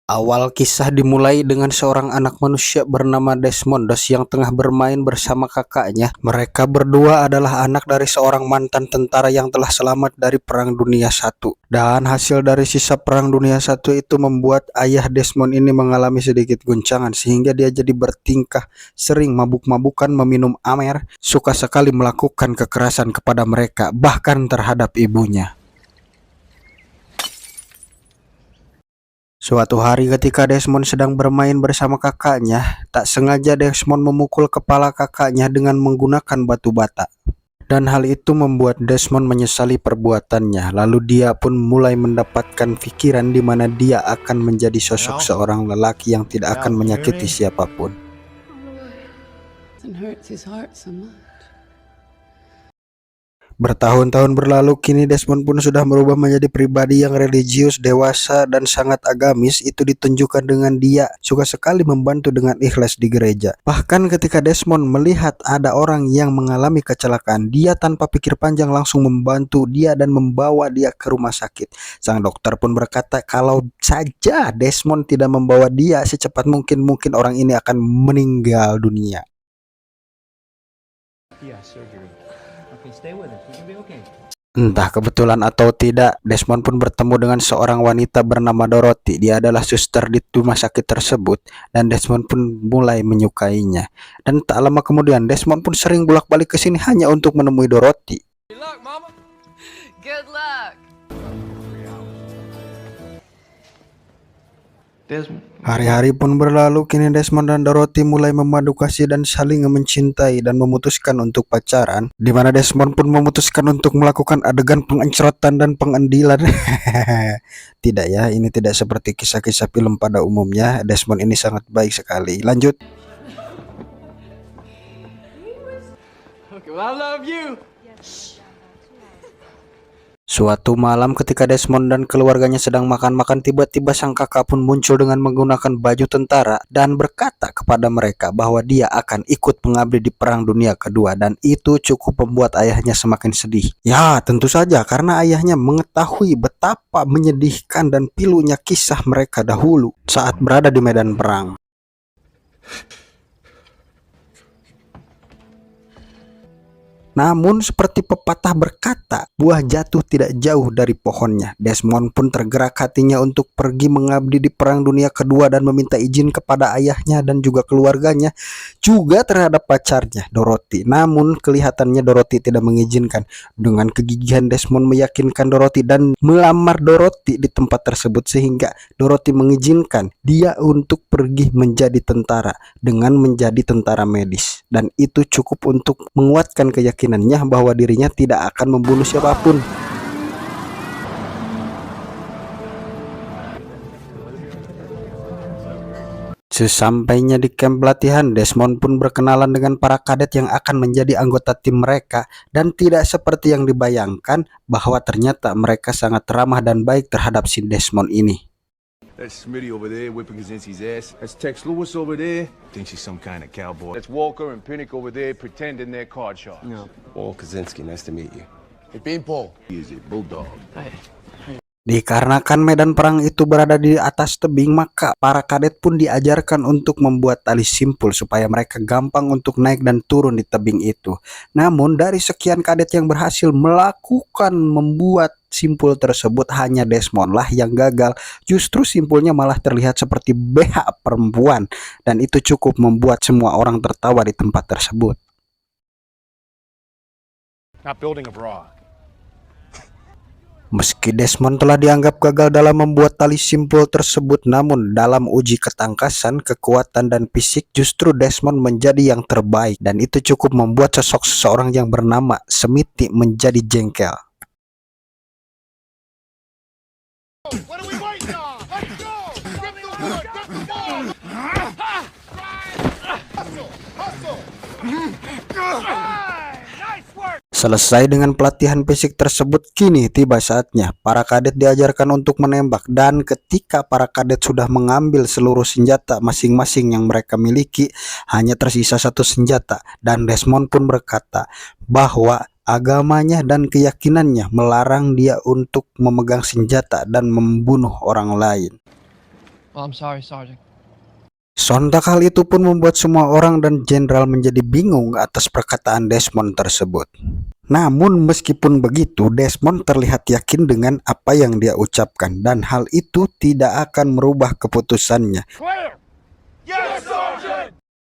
Awal kisah dimulai dengan seorang anak manusia bernama Desmondos yang tengah bermain bersama kakaknya. Mereka berdua adalah anak dari seorang mantan tentara yang telah selamat dari Perang Dunia I. Dan hasil dari sisa Perang Dunia I itu membuat ayah Desmond ini mengalami sedikit guncangan sehingga dia jadi bertingkah sering mabuk-mabukan, meminum amer, suka sekali melakukan kekerasan kepada mereka, bahkan terhadap ibunya. Suatu hari ketika Desmond sedang bermain bersama kakaknya, tak sengaja Desmond memukul kepala kakaknya dengan menggunakan batu bata. Dan hal itu membuat Desmond menyesali perbuatannya. Lalu dia pun mulai mendapatkan pikiran di mana dia akan menjadi sosok seorang lelaki yang tidak akan menyakiti siapapun. Bertahun-tahun berlalu, kini Desmond pun sudah berubah menjadi pribadi yang religius, dewasa, dan sangat agamis. Itu ditunjukkan dengan dia suka sekali membantu dengan ikhlas di gereja. Bahkan ketika Desmond melihat ada orang yang mengalami kecelakaan, dia tanpa pikir panjang langsung membantu dia dan membawa dia ke rumah sakit. Sang dokter pun berkata kalau saja Desmond tidak membawa dia secepat mungkin orang ini akan meninggal dunia. Entah kebetulan atau tidak, Desmond pun bertemu dengan seorang wanita bernama Dorothy. Dia adalah suster di rumah sakit tersebut, dan Desmond pun mulai menyukainya. Dan tak lama kemudian, Desmond pun sering bolak-balik ke sini hanya untuk menemui Dorothy. Good luck, Mama. Good luck. Hari-hari pun berlalu, kini Desmond dan Dorothy mulai memadu kasih dan saling mencintai dan memutuskan untuk pacaran, di mana Desmond pun memutuskan untuk melakukan adegan pengencrotan dan pengendilan. Tidak ya, ini tidak seperti kisah-kisah film pada umumnya. Desmond ini sangat baik sekali. Lanjut. Okay, well, I love you. Suatu malam ketika Desmond dan keluarganya sedang makan-makan, tiba-tiba sang kakak pun muncul dengan menggunakan baju tentara dan berkata kepada mereka bahwa dia akan ikut mengabdi di Perang Dunia Kedua, dan itu cukup membuat ayahnya semakin sedih. Ya, tentu saja karena ayahnya mengetahui betapa menyedihkan dan pilunya kisah mereka dahulu saat berada di medan perang. Namun seperti pepatah berkata, buah jatuh tidak jauh dari pohonnya. Desmond pun tergerak hatinya untuk pergi mengabdi di Perang Dunia Kedua dan meminta izin kepada ayahnya dan juga keluarganya, juga terhadap pacarnya Dorothy. Namun kelihatannya Dorothy tidak mengizinkan. Dengan kegigihan Desmond meyakinkan Dorothy dan melamar Dorothy di tempat tersebut, sehingga Dorothy mengizinkan dia untuk pergi menjadi tentara dengan menjadi tentara medis. Dan itu cukup untuk menguatkan keyakinannya bahwa dirinya tidak akan membunuh siapapun. Sesampainya di kamp pelatihan, Desmond pun berkenalan dengan para kadet yang akan menjadi anggota tim mereka, dan tidak seperti yang dibayangkan bahwa ternyata mereka sangat ramah dan baik terhadap si Desmond ini. That's Smitty over there whipping Kaczynski's ass. That's Tex Lewis over there. Thinks he's some kind of cowboy. That's Walker and Pinnock over there pretending they're card sharks. No. Paul Kaczynski, nice to meet you. Hey, Beanpole. He is a bulldog. Hey. Dikarenakan medan perang itu berada di atas tebing, maka para kadet pun diajarkan untuk membuat tali simpul supaya mereka gampang untuk naik dan turun di tebing itu. Namun dari sekian kadet yang berhasil melakukan membuat simpul tersebut, hanya Desmond lah yang gagal. Justru simpulnya malah terlihat seperti BH perempuan, dan itu cukup membuat semua orang tertawa di tempat tersebut. Not building a bra. Meski Desmond telah dianggap gagal dalam membuat tali simpul tersebut, namun dalam uji ketangkasan, kekuatan, dan fisik justru Desmond menjadi yang terbaik, dan itu cukup membuat sosok seseorang yang bernama Smitty menjadi jengkel. What are we waiting on? Let's go! Get the wood! Get the ball! Hustle! Nice work! Selesai dengan pelatihan fisik tersebut, kini tiba saatnya para kadet diajarkan untuk menembak, dan ketika para kadet sudah mengambil seluruh senjata masing-masing yang mereka miliki, hanya tersisa satu senjata, dan Desmond pun berkata bahwa agamanya dan keyakinannya melarang dia untuk memegang senjata dan membunuh orang lain. Well, I'm sorry, Sergeant. Sontak hal itu pun membuat semua orang dan jenderal menjadi bingung atas perkataan Desmond tersebut. Namun meskipun begitu, Desmond terlihat yakin dengan apa yang dia ucapkan dan hal itu tidak akan merubah keputusannya. Clear! Yes, Sergeant!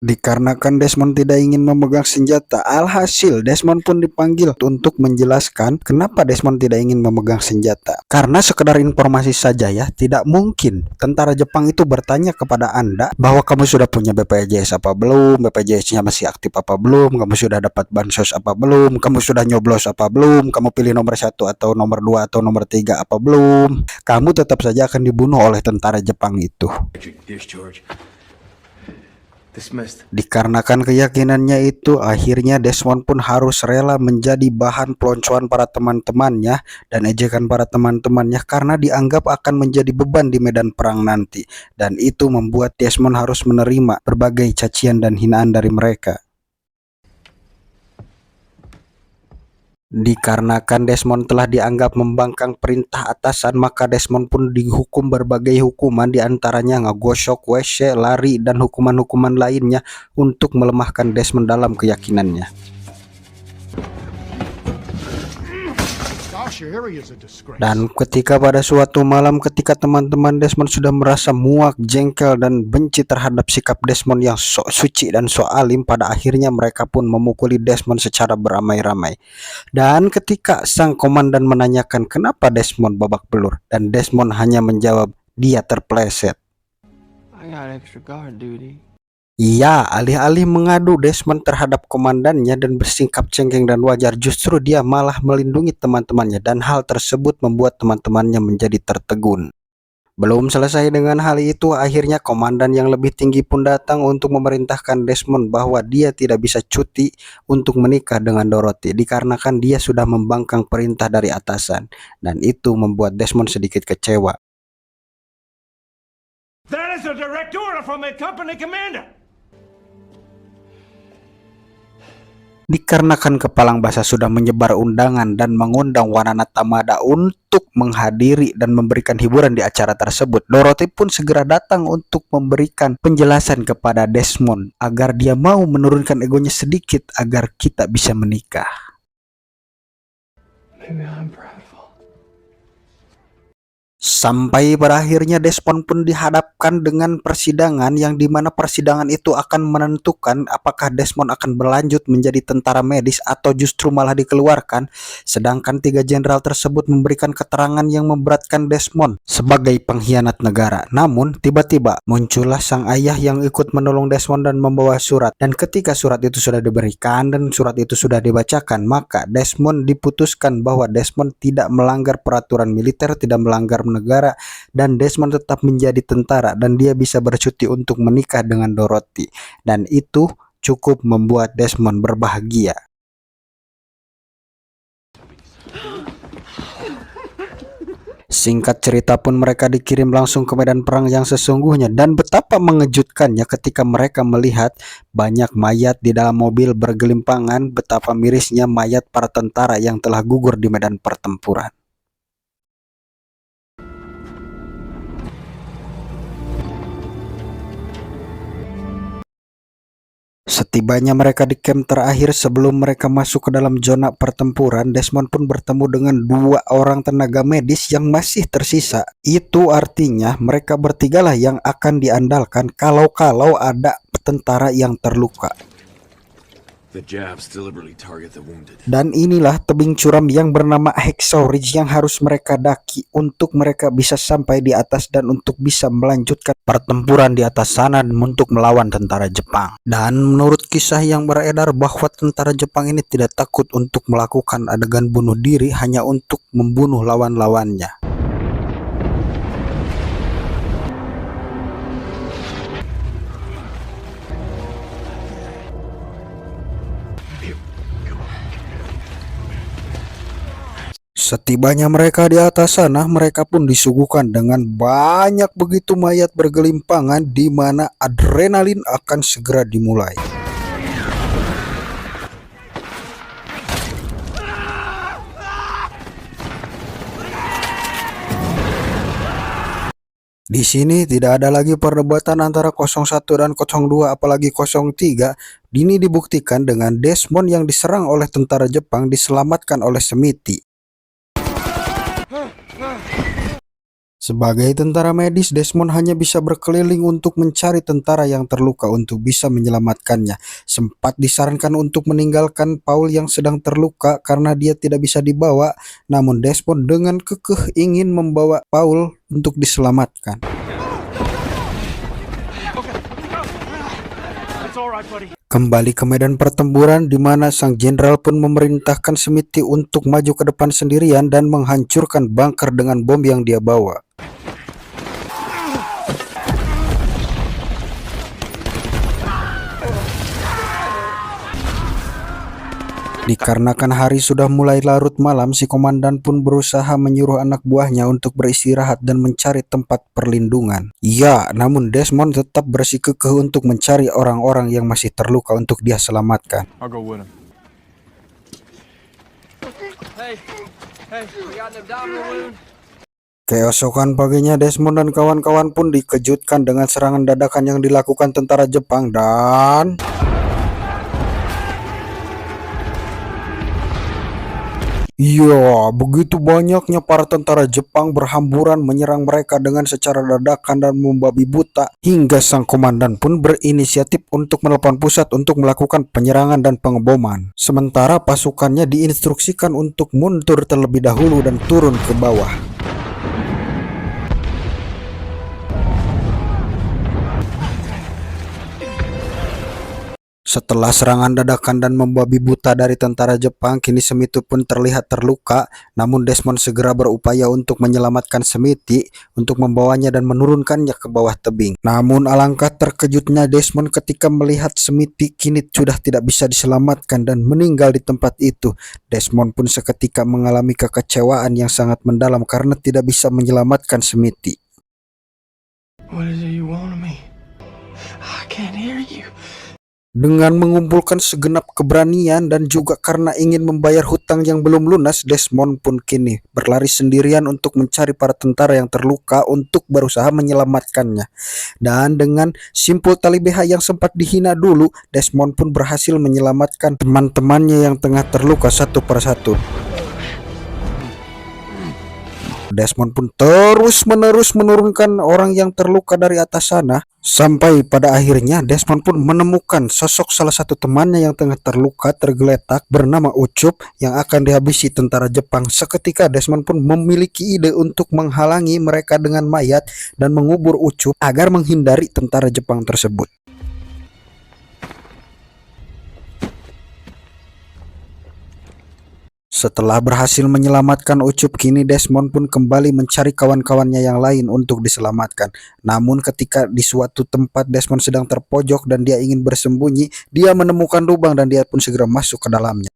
Dikarenakan Desmond tidak ingin memegang senjata, alhasil Desmond pun dipanggil untuk menjelaskan kenapa Desmond tidak ingin memegang senjata. Karena sekedar informasi saja ya, tidak mungkin tentara Jepang itu bertanya kepada Anda bahwa kamu sudah punya BPJS apa belum, BPJS-nya masih aktif apa belum, kamu sudah dapat bansos apa belum, kamu sudah nyoblos apa belum, kamu pilih nomor 1 atau nomor 2 atau nomor 3 apa belum. Kamu tetap saja akan dibunuh oleh tentara Jepang itu. Discharge. Dismissed. Dikarenakan keyakinannya itu, akhirnya Desmond pun harus rela menjadi bahan peloncoan para teman-temannya dan ejekan para teman-temannya karena dianggap akan menjadi beban di medan perang nanti. Dan itu membuat Desmond harus menerima berbagai cacian dan hinaan dari mereka. Dikarenakan Desmond telah dianggap membangkang perintah atasan, maka Desmond pun dihukum berbagai hukuman, diantaranya ngegosok, WC, lari, dan hukuman-hukuman lainnya untuk melemahkan Desmond dalam keyakinannya. Dan ketika pada suatu malam ketika teman-teman Desmond sudah merasa muak, jengkel, dan benci terhadap sikap Desmond yang sok suci dan sok alim, pada akhirnya mereka pun memukuli Desmond secara beramai-ramai. Dan ketika sang komandan menanyakan kenapa Desmond babak belur, dan Desmond hanya menjawab, dia terpleset. I got extra guard duty. Iya, alih-alih mengadu Desmond terhadap komandannya dan bersikap cengeng dan wajar, justru dia malah melindungi teman-temannya dan hal tersebut membuat teman-temannya menjadi tertegun. Belum selesai dengan hal itu, akhirnya komandan yang lebih tinggi pun datang untuk memerintahkan Desmond bahwa dia tidak bisa cuti untuk menikah dengan Dorothy dikarenakan dia sudah membangkang perintah dari atasan, dan itu membuat Desmond sedikit kecewa. That is a direct order from a company commander. Dikarenakan Kepalang Basa sudah menyebar undangan dan mengundang Wanana Tamada untuk menghadiri dan memberikan hiburan di acara tersebut, Dorothy pun segera datang untuk memberikan penjelasan kepada Desmond agar dia mau menurunkan egonya sedikit agar kita bisa menikah. Maybe I'm prideful. Sampai pada akhirnya Desmond pun dihadapkan dengan persidangan yang dimana persidangan itu akan menentukan apakah Desmond akan berlanjut menjadi tentara medis atau justru malah dikeluarkan. Sedangkan 3 jenderal tersebut memberikan keterangan yang memberatkan Desmond sebagai pengkhianat negara. Namun tiba-tiba muncullah sang ayah yang ikut menolong Desmond dan membawa surat. Dan ketika surat itu sudah diberikan dan surat itu sudah dibacakan, maka Desmond diputuskan bahwa Desmond tidak melanggar peraturan militer, tidak melanggar negara, dan Desmond tetap menjadi tentara dan dia bisa bercuti untuk menikah dengan Dorothy, dan itu cukup membuat Desmond berbahagia. Singkat cerita pun mereka dikirim langsung ke medan perang yang sesungguhnya, dan betapa mengejutkannya ketika mereka melihat banyak mayat di dalam mobil bergelimpangan, betapa mirisnya mayat para tentara yang telah gugur di medan pertempuran. Setibanya mereka di camp terakhir sebelum mereka masuk ke dalam zona pertempuran, Desmond pun bertemu dengan 2 orang tenaga medis yang masih tersisa. Itu artinya mereka bertigalah yang akan diandalkan kalau ada tentara yang terluka. The jabs deliberately target the wounded. Dan inilah tebing curam yang bernama Hacksaw Ridge yang harus mereka daki untuk mereka bisa sampai di atas dan untuk bisa melanjutkan pertempuran di atas sana untuk melawan tentara Jepang. Dan menurut kisah yang beredar bahwa tentara Jepang ini tidak takut untuk melakukan adegan bunuh diri hanya untuk membunuh lawan-lawannya. Setibanya mereka di atas sana, mereka pun disuguhkan dengan banyak begitu mayat bergelimpangan di mana adrenalin akan segera dimulai. Di sini tidak ada lagi perdebatan antara 01 dan 02 apalagi 03. Ini dibuktikan dengan Desmond yang diserang oleh tentara Jepang diselamatkan oleh Smithy. Sebagai tentara medis, Desmond hanya bisa berkeliling untuk mencari tentara yang terluka untuk bisa menyelamatkannya. Sempat disarankan untuk meninggalkan Paul yang sedang terluka karena dia tidak bisa dibawa, namun Desmond dengan kekeh ingin membawa Paul untuk diselamatkan. Kembali ke medan pertempuran di mana sang jenderal pun memerintahkan Smithy untuk maju ke depan sendirian dan menghancurkan bunker dengan bom yang dia bawa. Dikarenakan hari sudah mulai larut malam, si komandan pun berusaha menyuruh anak buahnya untuk beristirahat dan mencari tempat perlindungan. Ya, namun Desmond tetap bersikukuh untuk mencari orang-orang yang masih terluka untuk dia selamatkan. I'll go with him. Keesokan paginya, Desmond dan kawan-kawan pun dikejutkan dengan serangan dadakan yang dilakukan tentara Jepang dan... Ya, begitu banyaknya para tentara Jepang berhamburan menyerang mereka dengan secara dadakan dan membabi buta, hingga sang komandan pun berinisiatif untuk menelepon pusat untuk melakukan penyerangan dan pengeboman. Sementara pasukannya diinstruksikan untuk mundur terlebih dahulu dan turun ke bawah. Setelah serangan dadakan dan membabi buta dari tentara Jepang, kini Smithy pun terlihat terluka, namun Desmond segera berupaya untuk menyelamatkan Smithy untuk membawanya dan menurunkannya ke bawah tebing. Namun alangkah terkejutnya Desmond ketika melihat Smithy kini sudah tidak bisa diselamatkan dan meninggal di tempat itu. Desmond pun seketika mengalami kekecewaan yang sangat mendalam karena tidak bisa menyelamatkan Smithy. What is it you want of me? I can't hear you. Dengan mengumpulkan segenap keberanian dan juga karena ingin membayar hutang yang belum lunas, Desmond pun kini berlari sendirian untuk mencari para tentara yang terluka untuk berusaha menyelamatkannya. Dan dengan simpul tali BH yang sempat dihina dulu, Desmond pun berhasil menyelamatkan teman-temannya yang tengah terluka satu persatu. Desmond pun terus-menerus menurunkan orang yang terluka dari atas sana, sampai pada akhirnya Desmond pun menemukan sosok salah satu temannya yang tengah terluka tergeletak bernama Ucup yang akan dihabisi tentara Jepang. Seketika Desmond pun memiliki ide untuk menghalangi mereka dengan mayat dan mengubur Ucup agar menghindari tentara Jepang tersebut. Setelah berhasil menyelamatkan Ucup, kini Desmond pun kembali mencari kawan-kawannya yang lain untuk diselamatkan. Namun ketika di suatu tempat Desmond sedang terpojok dan dia ingin bersembunyi, dia menemukan lubang dan dia pun segera masuk ke dalamnya.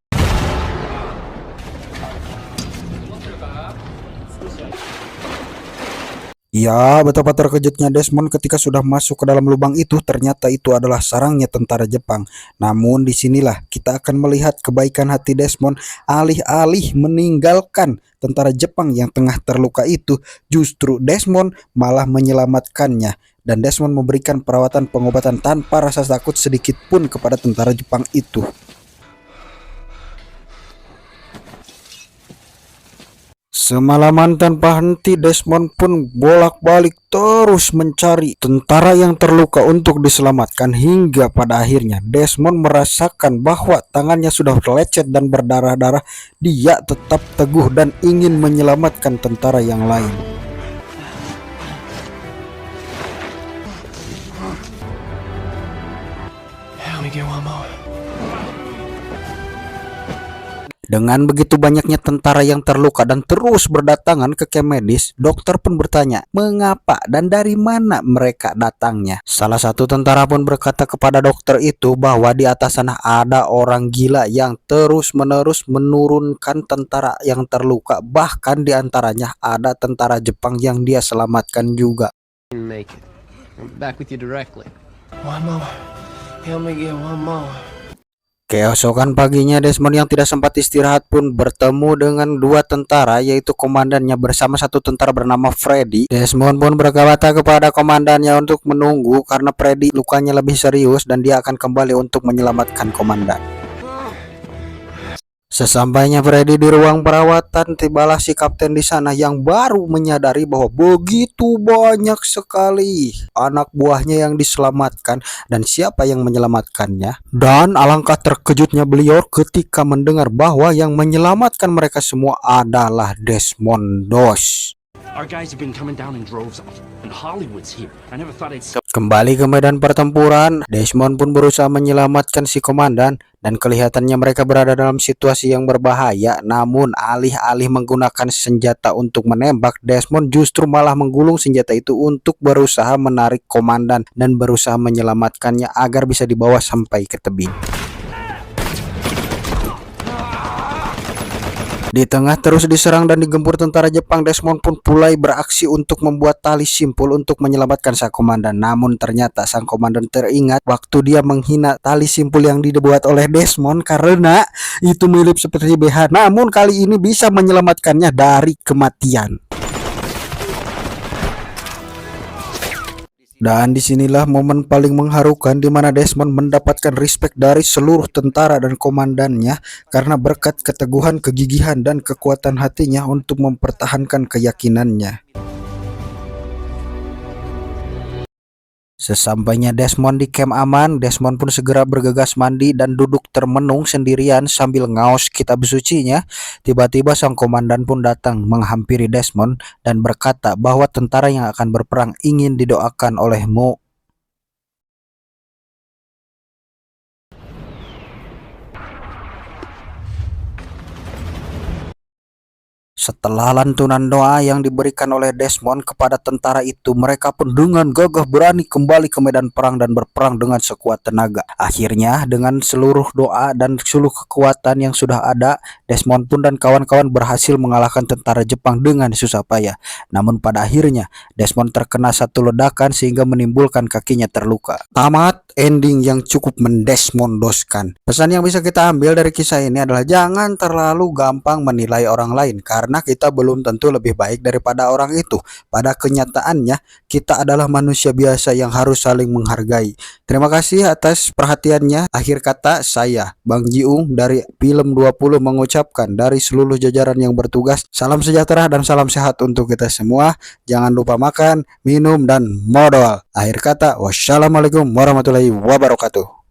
Ya, betapa terkejutnya Desmond ketika sudah masuk ke dalam lubang itu, ternyata itu adalah sarangnya tentara Jepang. Namun disinilah kita akan melihat kebaikan hati Desmond. Alih-alih meninggalkan tentara Jepang yang tengah terluka itu, justru Desmond malah menyelamatkannya. Dan Desmond memberikan perawatan pengobatan tanpa rasa takut sedikit pun kepada tentara Jepang itu. Semalaman tanpa henti, Desmond pun bolak-balik terus mencari tentara yang terluka untuk diselamatkan, hingga pada akhirnya Desmond merasakan bahwa tangannya sudah lecet dan berdarah-darah. Dia tetap teguh dan ingin menyelamatkan tentara yang lain. Help me get one more. Dengan begitu banyaknya tentara yang terluka dan terus berdatangan ke camp medis, dokter pun bertanya mengapa dan dari mana mereka datangnya. Salah satu tentara pun berkata kepada dokter itu bahwa di atas sana ada orang gila yang terus-menerus menurunkan tentara yang terluka. Bahkan di antaranya ada tentara Jepang yang dia selamatkan juga. Make it. I'm back with you directly. One more. Help me get one more. Keesokan paginya Desmond yang tidak sempat istirahat pun bertemu dengan dua tentara, yaitu komandannya bersama satu tentara bernama Freddy. Desmond pun berkata kepada komandannya untuk menunggu karena Freddy lukanya lebih serius dan dia akan kembali untuk menyelamatkan komandan. Sesampainya Freddy di ruang perawatan, tibalah si kapten di sana yang baru menyadari bahwa begitu banyak sekali anak buahnya yang diselamatkan dan siapa yang menyelamatkannya. Dan alangkah terkejutnya beliau ketika mendengar bahwa yang menyelamatkan mereka semua adalah Desmond Doss. Our guys have been coming down in droves, and Hollywood's here. I never thought I'd see. Kembali ke medan pertempuran, Desmond pun berusaha menyelamatkan si komandan dan kelihatannya mereka berada dalam situasi yang berbahaya. Namun alih-alih menggunakan senjata untuk menembak, Desmond justru malah menggulung senjata itu untuk berusaha menarik komandan dan berusaha menyelamatkannya agar bisa dibawa sampai ke tebing. Di tengah terus diserang dan digempur tentara Jepang, Desmond pun mulai beraksi untuk membuat tali simpul untuk menyelamatkan sang komandan. Namun ternyata sang komandan teringat waktu dia menghina tali simpul yang dibuat oleh Desmond karena itu mirip seperti BH. Namun kali ini bisa menyelamatkannya dari kematian. Dan disinilah momen paling mengharukan di mana Desmond mendapatkan respect dari seluruh tentara dan komandannya karena berkat keteguhan, kegigihan, dan kekuatan hatinya untuk mempertahankan keyakinannya. Sesampainya Desmond di camp aman, Desmond pun segera bergegas mandi dan duduk termenung sendirian sambil ngaos kitab sucinya. Tiba-tiba sang komandan pun datang menghampiri Desmond dan berkata bahwa tentara yang akan berperang ingin didoakan olehmu. Setelah lantunan doa yang diberikan oleh Desmond kepada tentara itu, mereka pun dengan gagah berani kembali ke medan perang dan berperang dengan sekuat tenaga. Akhirnya, dengan seluruh doa dan seluruh kekuatan yang sudah ada, Desmond pun dan kawan-kawan berhasil mengalahkan tentara Jepang dengan susah payah. Namun pada akhirnya, Desmond terkena satu ledakan sehingga menimbulkan kakinya terluka. Tamat ending yang cukup mendesmondoskan. Pesan yang bisa kita ambil dari kisah ini adalah jangan terlalu gampang menilai orang lain karena kita belum tentu lebih baik daripada orang itu. Pada kenyataannya, kita adalah manusia biasa yang harus saling menghargai. Terima kasih atas perhatiannya. Akhir kata, saya, Bang Jiung dari Film 20 mengucapkan dari seluruh jajaran yang bertugas, salam sejahtera dan salam sehat untuk kita semua. Jangan lupa makan, minum, dan modal. Akhir kata, wassalamualaikum warahmatullahi wabarakatuh.